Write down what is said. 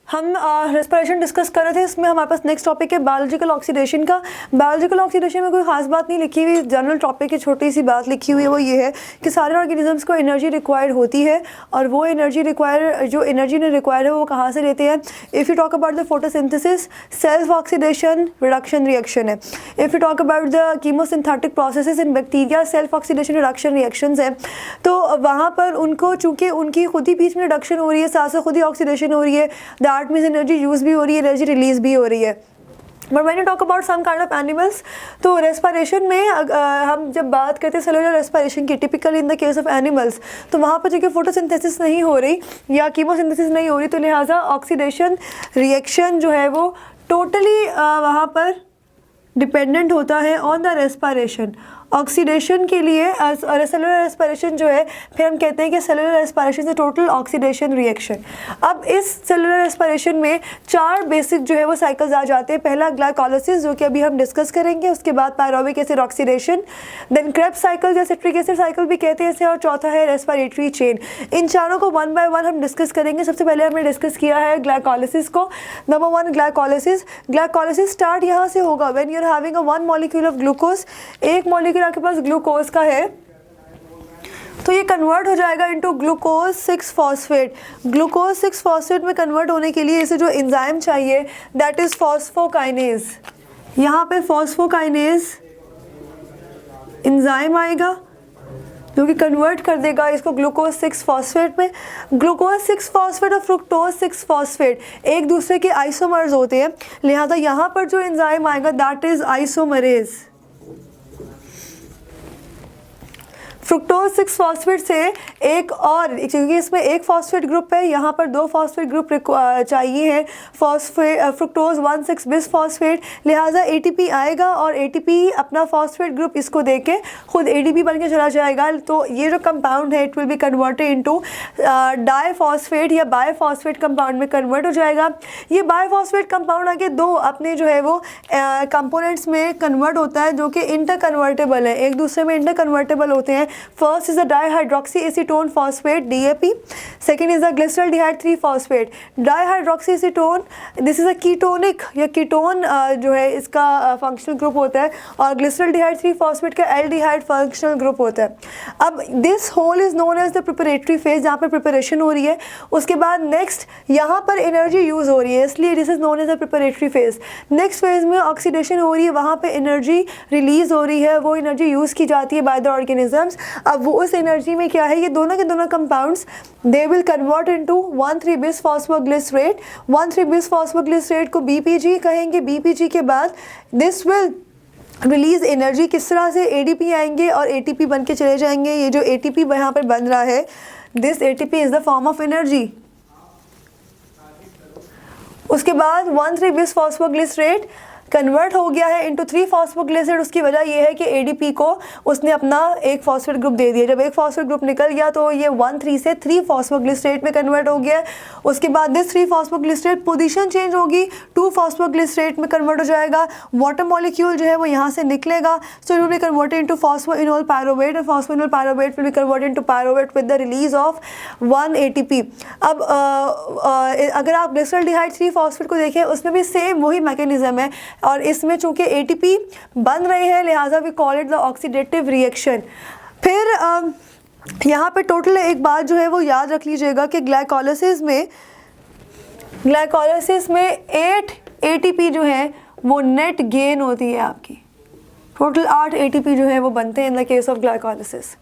हम respiration discuss कर रहे थे, इसमें हमारे पास नेक्स्ट टॉपिक है बायोलॉजिकल ऑक्सीडेशन का। बायोलॉजिकल ऑक्सीडेशन में कोई खास बात नहीं लिखी हुई, जनरल टॉपिक की छोटी सी बात लिखी हुई है, वो ये है कि सारे ऑर्गेनिजम्स को एनर्जी रिक्वायर्ड होती है और वो एनर्जी जो एनर्जी ने रिक्वायर है वो कहाँ से लेते हैं। If you talk about the photosynthesis, self oxidation reduction reaction है। If you talk about the chemosynthetic processes in bacteria, self oxidation reduction reactions है। तो वहाँ पर उनको चूँकि उनकी खुद ही बीच में रिडक्शन हो रही है, साथ साथ खुद ही ऑक्सीडेशन हो रही है, दैट मीन्स एनर्जी यूज़ भी हो रही है, एनर्जी रिलीज भी हो रही है। But when you talk about some kind of animals, तो रेस्पिरेशन में हम जब बात करते हैं सेलुलर रेस्पिरेशन की, typically in the case of animals, तो वहाँ पर जो फोटोसिंथेसिस नहीं हो रही या कीमोसिंथेसिस नहीं हो रही, तो लिहाजा ऑक्सीडेशन रिएक्शन जो है वो टोटली वहाँ पर डिपेंडेंट होता है ऑन द रेस्पिरेशन। ऑक्सीडेशन के लिए सेलुलर रेस्पिरेशन जो है, फिर हम कहते हैं कि cellular respiration is total oxidation reaction. अब इस सेलुलर रेस्पिरेशन में 4 बेसिक जो है वो साइकिल्स आ जाते हैं। पहला ग्लाइकोलाइसिस, जो कि अभी हम डिस्कस करेंगे, उसके बाद pyruvic acid oxidation, then Krebs cycle या सिट्रिक एसिड साइकिल भी कहते हैं इसे, और चौथा है रेस्पिरेटरी चेन। इन चारों को 1 बाय 1 हम डिस्कस करेंगे। सबसे पहले हमने डिस्कस किया है ग्लाइकोलाइसिस को। Number 1 glycolysis. ग्लाइकोलाइसिस स्टार्ट यहाँ से होगा when you are having a 1 molecule of glucose. एक मॉलिक्यूल आपके पास ग्लूकोज का है, तो ये कन्वर्ट हो जाएगा into glucose 6 phosphate. Glucose 6 phosphate में कन्वर्ट होने के लिए इसे जो एंजाइम चाहिए, दैट इज फॉस्फोकाइनेज। यहाँ पे फॉस्फोकाइनेज एंजाइम आएगा जो कि कन्वर्ट कर देगा इसको ग्लूकोज 6 फॉस्फेट में। ग्लूकोज 6 फॉस्फेट और फ्रुक्टोज 6 फॉस्फेट एक दूसरे के आइसोमर्स होते हैं, लिहाजा यहाँ पर जो एंजाइम आएगा that is isomerase. Fructose 6 phosphate से एक और, क्योंकि इसमें एक फॉस्फेट ग्रुप है, यहाँ पर 2 फॉस्फेट ग्रुप चाहिए हैं, फ्रुक्टोज 1,6 बिस फॉस्फेट, लिहाजा ATP आएगा और ATP अपना फॉस्फेट ग्रुप इसको देके खुद ADP बन के चला जाएगा। तो ये जो कंपाउंड है it will be converted into diphosphate या बायफॉस्फेट कंपाउंड में कन्वर्ट हो जाएगा। ये बायफॉस्फेट कंपाउंड आगे 2 अपने जो है वो कंपोनेंट्स में कन्वर्ट होता है जो कि इंटर कन्वर्टेबल है, एक दूसरे में इंटर कन्वर्टेबल होते हैं। First is the dihydroxyacetone phosphate (DAP). Second is the glyceraldehyde 3-phosphate. Dihydroxyacetone, this is a ketonic या कीटोन जो है इसका फंक्शनल ग्रुप होता है, और ग्लिसरल्डिहाइड 3-phosphate का एल्डिहाइड फंक्शनल ग्रुप होता है। अब this whole is known as the preparatory phase, जहाँ पर प्रिपरेशन हो रही है। उसके बाद नेक्स्ट यहाँ पर एनर्जी यूज़ हो रही है, इसलिए this is known as the preparatory phase. Next phase में ऑक्सीडेशन हो रही है, वहाँ पर एनर्जी रिलीज हो रही है, वो एनर्जी यूज़ की जाती है बाय द ऑर्गेनिजम्स। अब वो उस एनर्जी में क्या है, ये दोनों के दोनों compounds they will convert into 1,3-bis phosphoglycerate. 1,3-bis phosphoglycerate को BPG कहेंगे। BPG के बाद दिस विल रिलीज एनर्जी, किस तरह से ADP आएंगे और ATP बन के चले जाएंगे। ये जो ATP यहाँ पर बन रहा है, this ATP is the form of energy. उसके बाद 1,3-bis फॉस्फोग्लिसरेट कन्वर्ट हो गया है इनटू 3-phosphoglycerate। उसकी वजह यह है कि ADP को उसने अपना एक फॉस्फेट ग्रुप दे दिया। जब एक फॉस्फेट ग्रुप निकल गया तो ये 1,3 से 3-phosphoglycerate में कन्वर्ट हो गया। उसके बाद दिस 3-phosphoglycerate पोजीशन चेंज होगी, 2-phosphoglycerate में कन्वर्ट हो जाएगा। वाटर मॉलिक्यूल जो है वो यहाँ से निकलेगा, so it will be converted into phosphoenol pyruvate, और phosphoenol pyruvate will be converted into pyruvate with the release of 1 ATP। अब अगर आप ग्लिसरल्डिहाइड 3-phosphate को देखें, उसमें भी सेम वही मैकेनिज्म है, और इसमें चूंकि ATP बन रहे हैं, लिहाजा we call it the oxidative reaction. फिर यहाँ पे टोटल एक बात जो है वो याद रख लीजिएगा कि ग्लाइकोलाइसिस में 8 ATP जो है वो नेट गेन होती है आपकी। टोटल 8 ATP जो है वो बनते हैं इन द केस ऑफ ग्लाइकोलाइसिस।